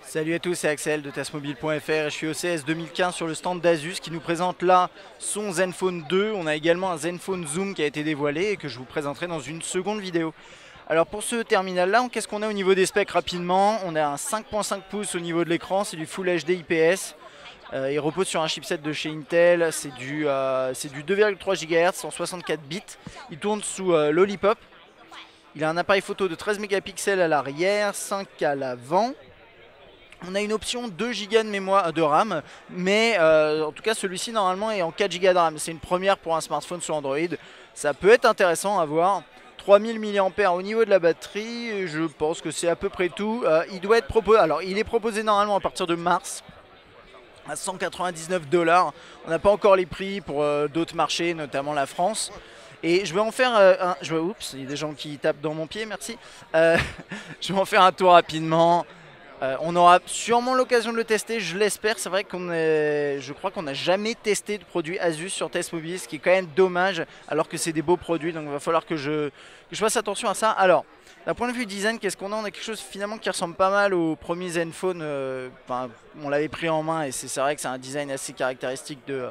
Salut à tous, c'est Axel de tasmobile.fr et je suis au CES 2015 sur le stand d'Asus qui nous présente là son Zenfone 2. On a également un Zenfone Zoom qui a été dévoilé et que je vous présenterai dans une seconde vidéo. Alors pour ce terminal là, qu'est-ce qu'on a au niveau des specs rapidement? On a un 5.5 pouces au niveau de l'écran, c'est du Full HD IPS. Il repose sur un chipset de chez Intel, c'est du 2,3 GHz, 164 bits. Il tourne sous Lollipop. Il a un appareil photo de 13 mégapixels à l'arrière, 5 à l'avant. On a une option 2 Go de mémoire de RAM, mais en tout cas celui-ci normalement est en 4 Go de RAM. C'est une première pour un smartphone sur Android. Ça peut être intéressant à voir. 3000 mAh au niveau de la batterie, je pense que c'est à peu près tout. Il doit être proposé. Alors il est proposé normalement à partir de mars à 199 $. On n'a pas encore les prix pour d'autres marchés, notamment la France. Et je vais en faire oups, il y a des gens qui tapent dans mon pied, merci. Je vais en faire un tour rapidement. On aura sûrement l'occasion de le tester, je l'espère. C'est vrai je crois qu'on n'a jamais testé de produit Asus sur Test Mobile, ce qui est quand même dommage, alors que c'est des beaux produits. Donc il va falloir que je fasse attention à ça. Alors, d'un point de vue design, qu'est-ce qu'on a? On a quelque chose finalement qui ressemble pas mal au premier Zenfone. On l'avait pris en main et c'est vrai que c'est un design assez caractéristique de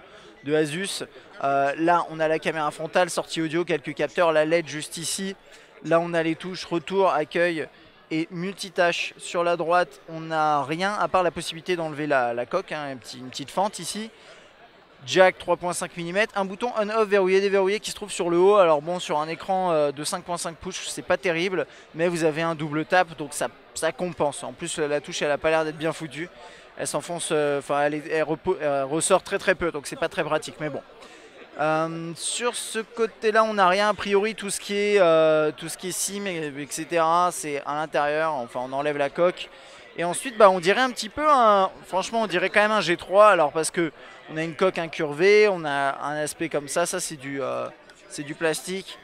Asus. Là, on a la caméra frontale, sortie audio, quelques capteurs, la LED juste ici. Là, on a les touches retour, accueil et multitâche. Sur la droite, on n'a rien à part la possibilité d'enlever la coque, hein, une petite fente ici. Jack 3.5 mm, un bouton on-off verrouillé déverrouillé qui se trouve sur le haut. Alors bon, sur un écran de 5.5 pouces, c'est pas terrible, mais vous avez un double tap, donc ça compense. En plus, la touche, elle a pas l'air d'être bien foutue. Elle s'enfonce, elle ressort très peu, donc c'est pas très pratique, mais bon. Sur ce côté-là, on n'a rien a priori. Tout ce qui est SIM, etc., c'est à l'intérieur. Enfin, on enlève la coque. Et ensuite, on dirait un petit peu franchement, on dirait quand même un G3. Alors parce que on a une coque incurvée, on a un aspect comme ça. Ça, c'est du plastique.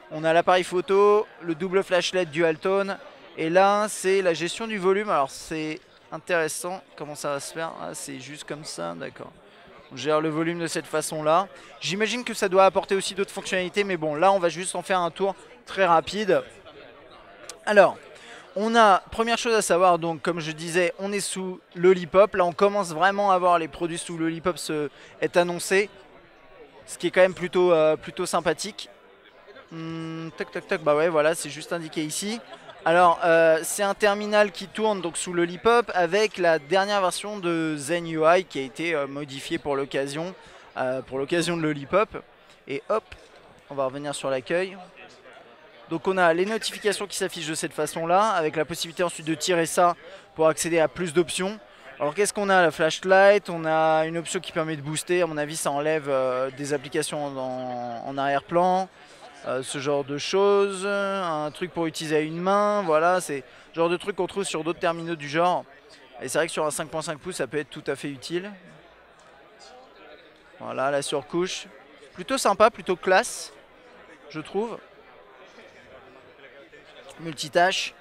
On a l'appareil photo, le double flash LED dual tone. Et là, c'est la gestion du volume. Alors c'est intéressant. Comment ça va se faire? Ah, c'est juste comme ça, d'accord. On gère le volume de cette façon-là. J'imagine que ça doit apporter aussi d'autres fonctionnalités, mais bon, là, on va juste en faire un tour très rapide. Alors, on a, première chose à savoir, donc, comme je disais, on est sous Lollipop. Là, on commence vraiment à voir les produits sous Lollipop être annoncés, ce qui est quand même plutôt sympathique. Toc, toc, toc, bah ouais, voilà, c'est juste indiqué ici. Alors, c'est un terminal qui tourne donc sous Lollipop avec la dernière version de Zen UI qui a été modifiée pour l'occasion de Lollipop. Et hop, on va revenir sur l'accueil. Donc on a les notifications qui s'affichent de cette façon-là, avec la possibilité ensuite de tirer ça pour accéder à plus d'options. Alors qu'est-ce qu'on a? La flashlight, on a une option qui permet de booster. À mon avis, ça enlève des applications en arrière-plan. Ce genre de choses, un truc pour utiliser à une main, voilà, c'est le genre de truc qu'on trouve sur d'autres terminaux du genre. Et c'est vrai que sur un 5.5 pouces, ça peut être tout à fait utile. Voilà, la surcouche. Plutôt sympa, plutôt classe, je trouve. Multitâche.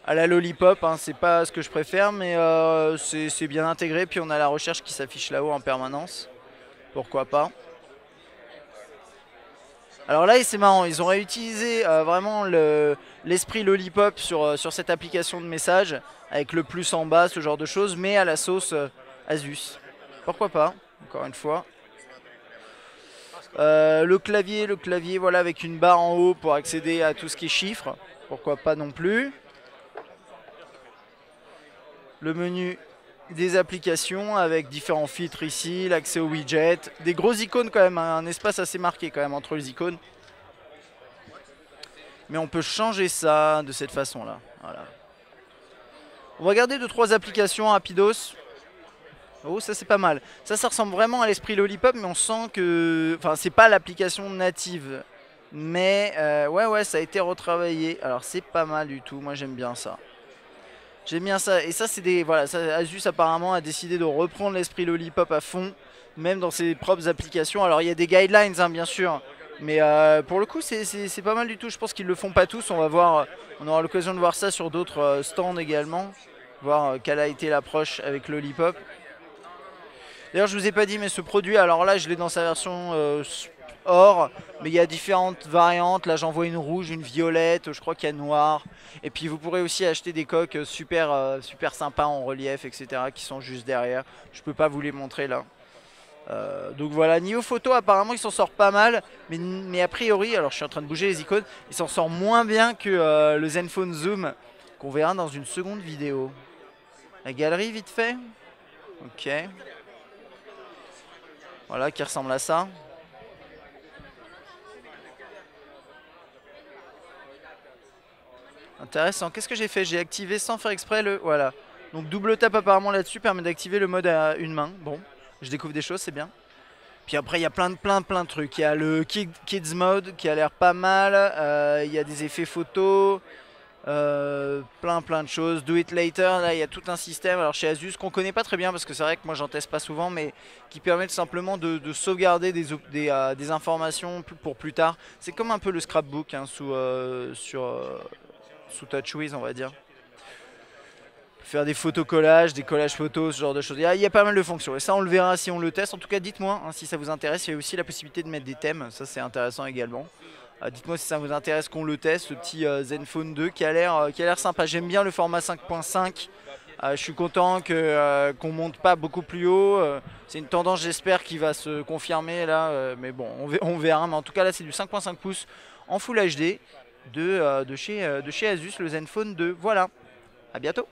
À la Lollipop, hein, c'est pas ce que je préfère, mais c'est bien intégré. Puis on a la recherche qui s'affiche là-haut en permanence. Pourquoi pas. Alors là, c'est marrant, ils ont réutilisé vraiment l'esprit Lollipop sur cette application de message, avec le plus en bas, ce genre de choses, mais à la sauce Asus. Pourquoi pas, encore une fois. Le clavier, voilà, avec une barre en haut pour accéder à tout ce qui est chiffres. Pourquoi pas non plus. Le menu des applications avec différents filtres ici, l'accès aux widgets, des grosses icônes quand même, un espace assez marqué quand même entre les icônes. Mais on peut changer ça de cette façon-là. Voilà. On va regarder 2-3 applications rapidos. Oh, ça c'est pas mal. Ça ressemble vraiment à l'esprit Lollipop, mais on sent que... Enfin, c'est pas l'application native. Mais ouais, ça a été retravaillé. Alors c'est pas mal du tout, moi j'aime bien ça. J'aime bien ça, et ça c'est des... Voilà, ça, Asus apparemment a décidé de reprendre l'esprit Lollipop à fond, même dans ses propres applications. Alors il y a des guidelines, hein, bien sûr, mais pour le coup c'est pas mal du tout. Je pense qu'ils le font pas tous, on va voir, on aura l'occasion de voir ça sur d'autres stands également. Voir quelle a été l'approche avec Lollipop. D'ailleurs je vous ai pas dit, mais ce produit, alors là je l'ai dans sa version or, mais il y a différentes variantes. Là j'en vois une rouge, une violette, je crois qu'il y a noir. Et puis vous pourrez aussi acheter des coques super sympas en relief, etc. qui sont juste derrière. Je peux pas vous les montrer là. Donc voilà, niveau photo apparemment il s'en sort pas mal, mais a priori, alors je suis en train de bouger les icônes, il s'en sort moins bien que le Zenfone Zoom qu'on verra dans une seconde vidéo. La galerie vite fait. Ok. Voilà, qui ressemble à ça. Intéressant. Qu'est-ce que j'ai fait? J'ai activé sans faire exprès le... Voilà. Donc double tap apparemment là-dessus permet d'activer le mode à une main. Bon, je découvre des choses, c'est bien. Puis après, il y a plein de trucs. Il y a le Kids Mode qui a l'air pas mal. Il y a des effets photos. Plein de choses. Do it later, là il y a tout un système. Alors chez Asus qu'on connaît pas très bien parce que c'est vrai que moi j'en teste pas souvent, mais qui permet simplement de sauvegarder des informations pour plus tard. C'est comme un peu le scrapbook hein, sous TouchWiz on va dire. Faire des photocollages, des collages photos, ce genre de choses. Il y a pas mal de fonctions et ça on le verra si on le teste. En tout cas dites-moi hein, si ça vous intéresse. Il y a aussi la possibilité de mettre des thèmes, ça c'est intéressant également. Dites-moi si ça vous intéresse qu'on le teste, ce petit Zenfone 2 qui a l'air sympa. J'aime bien le format 5.5. Je suis content qu'on monte pas beaucoup plus haut. C'est une tendance j'espère qui va se confirmer là. Mais bon on verra. Mais en tout cas là c'est du 5.5 pouces en Full HD de chez Asus, le Zenfone 2. Voilà, à bientôt.